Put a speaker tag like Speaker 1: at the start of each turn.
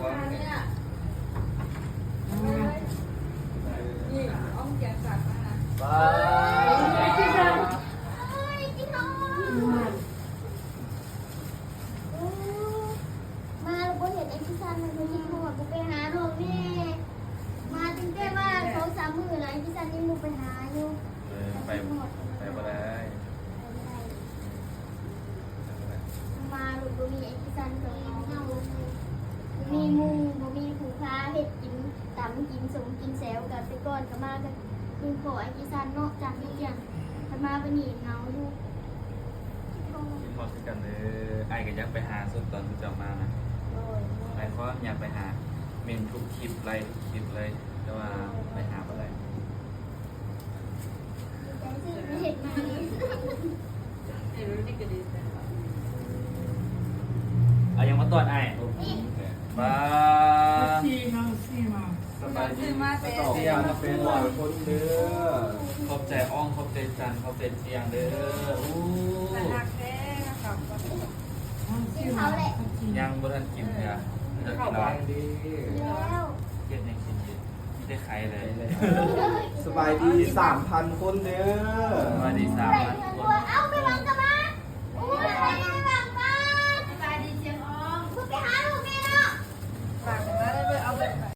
Speaker 1: ของเนี่ยนี่อ้อมแกงสัตว์มา
Speaker 2: บ้า
Speaker 3: มาเราเห็นไอ้พี่ซันมันยิ้มหัวกูไปหาโรงนี่มาถึงได้ว่า2-3 มื้อแล้วไอ้พี่ซันยังมูไปหาอยู่
Speaker 2: ไปบ่ได้
Speaker 3: มาลูกบ่มีไอ้พี่ซันกับน้องเฮามีมูบ่มีผู้ค้าเฮ็ดกินตำกินสมกินแซวกันไปก่อนก็มากันกินขอไอ้พี่ซันเนาะจากเรียนถ้ามาไปนี่เงาอยู่
Speaker 2: กินหมดกันเลยไอ้ก็อยากไปหาสุดตอนที่จะมานะไอ้ก็อยากไปหาเมนทุกคลิปไลฟ์ทุกคลิปเลยแต่ว่าไปหาอะไร
Speaker 3: เห็นมา
Speaker 1: เห็นรู้นี่ก็ดีแต่
Speaker 2: เอายังมาตรวจไอ้มา
Speaker 4: ซีมา
Speaker 2: สบายดีมาเป็นเสียงมาเป็นหลายคนเด้อขอบใจอ้องขอบใจจันขอบใจเสียงเด้ออู้
Speaker 1: แต่หักแท้กับ
Speaker 3: เขาแหละ
Speaker 2: ยังบ่ทันกินเลยอ่ะจะกินอะไรดี
Speaker 3: แล้ว
Speaker 2: เย็นยังกินเย็นไม่ได้ใครเลย
Speaker 5: สบายดี 3,000 คนเด้อ
Speaker 2: สบายดีสาม
Speaker 3: ใส่
Speaker 2: วัน
Speaker 3: เงิน
Speaker 2: ค
Speaker 3: ด้วย